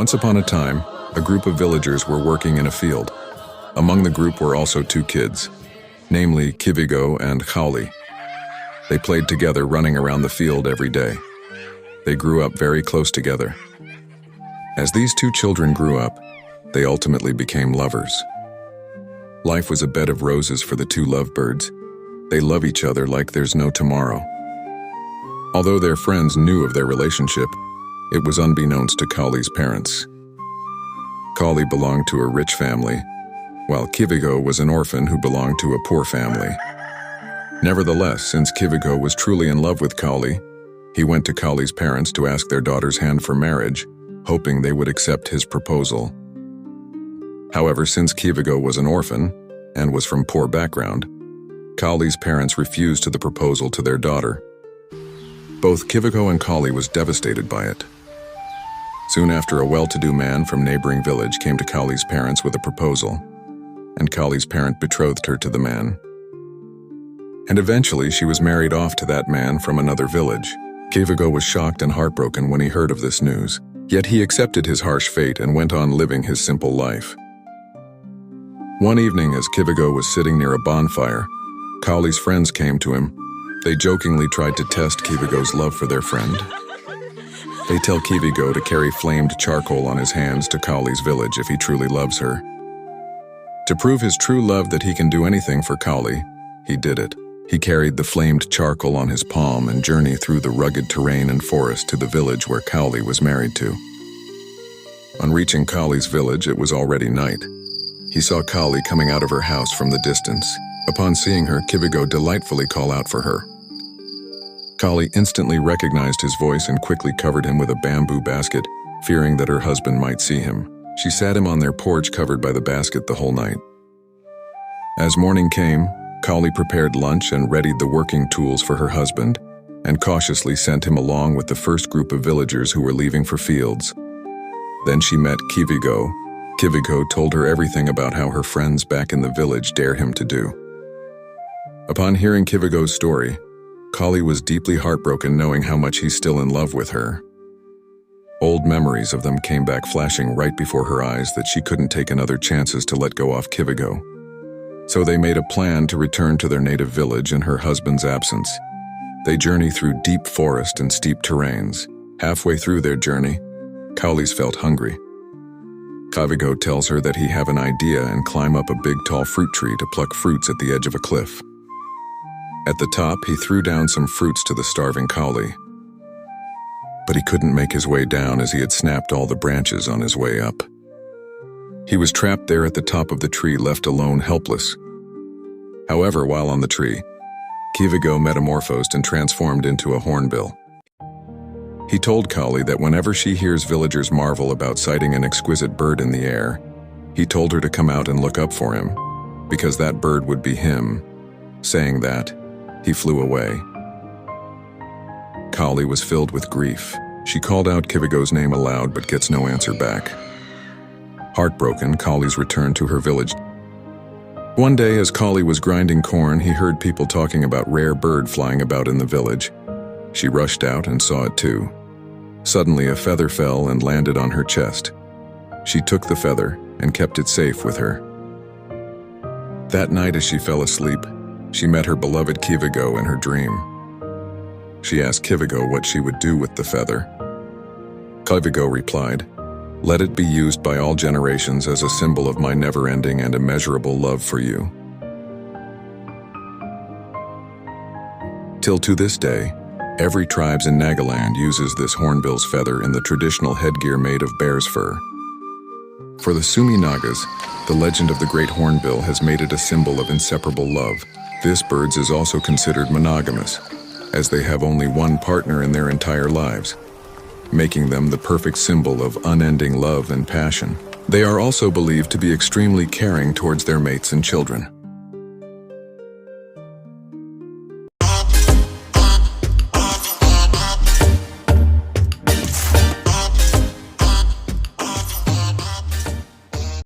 Once upon a time, a group of villagers were working in a field. Among the group were also two kids, namely Kivigo and Kauli. They played together, running around the field every day. They grew up very close together. As these two children grew up, they ultimately became lovers. Life was a bed of roses for the two lovebirds. They love each other like there's no tomorrow. Although their friends knew of their relationship, it was unbeknownst to Kauli's parents. Kauli belonged to a rich family, while Kivigo was an orphan who belonged to a poor family. Nevertheless, since Kivigo was truly in love with Kauli, he went to Kauli's parents to ask their daughter's hand for marriage, hoping they would accept his proposal. However, since Kivigo was an orphan and was from poor background, Kauli's parents refused to the proposal to their daughter. Both Kivigo and Kauli was devastated by it. Soon after, a well-to-do man from neighboring village came to Kauli's parents with a proposal, and Kauli's parent betrothed her to the man. And eventually she was married off to that man from another village. Kivigo was shocked and heartbroken when he heard of this news, yet he accepted his harsh fate and went on living his simple life. One evening, as Kivigo was sitting near a bonfire, Kauli's friends came to him. They jokingly tried to test Kivigo's love for their friend. They tell Kivigo to carry flamed charcoal on his hands to Kauli's village if he truly loves her. To prove his true love that he can do anything for Kauli, he did it. He carried the flamed charcoal on his palm and journeyed through the rugged terrain and forest to the village where Kauli was married to. On reaching Kauli's village, it was already night. He saw Kauli coming out of her house from the distance. Upon seeing her, Kivigo delightfully called out for her. Kauli instantly recognized his voice and quickly covered him with a bamboo basket, fearing that her husband might see him. She sat him on their porch covered by the basket the whole night. As morning came, Kauli prepared lunch and readied the working tools for her husband, and cautiously sent him along with the first group of villagers who were leaving for fields. Then she met Kivigo. Kivigo told her everything about how her friends back in the village dare him to do. Upon hearing Kivigo's story, Kauli was deeply heartbroken knowing how much he's still in love with her. Old memories of them came back flashing right before her eyes that she couldn't take another chances to let go off Kivigo. So they made a plan to return to their native village in her husband's absence. They journey through deep forest and steep terrains. Halfway through their journey, Kauli's felt hungry. Kivigo tells her that he have an idea and climb up a big tall fruit tree to pluck fruits at the edge of a cliff. At the top, he threw down some fruits to the starving Kauli. But he couldn't make his way down as he had snapped all the branches on his way up. He was trapped there at the top of the tree, left alone, helpless. However, while on the tree, Kivigo metamorphosed and transformed into a hornbill. He told Kauli that whenever she hears villagers marvel about sighting an exquisite bird in the air, he told her to come out and look up for him, because that bird would be him. Saying that, he flew away. Kauli was filled with grief. She called out Kivigo's name aloud but gets no answer back. Heartbroken, Kauli's returned to her village. One day, as Kauli was grinding corn, he heard people talking about rare bird flying about in the village. She rushed out and saw it too. Suddenly, a feather fell and landed on her chest. She took the feather and kept it safe with her. That night, as she fell asleep, she met her beloved Kivigo in her dream. She asked Kivigo what she would do with the feather. Kivigo replied, "Let it be used by all generations as a symbol of my never-ending and immeasurable love for you." Till to this day, every tribe in Nagaland uses this hornbill's feather in the traditional headgear made of bear's fur. For the Sumi Nagas, the legend of the great hornbill has made it a symbol of inseparable love. This bird is also considered monogamous, as they have only one partner in their entire lives, making them the perfect symbol of unending love and passion. They are also believed to be extremely caring towards their mates and children.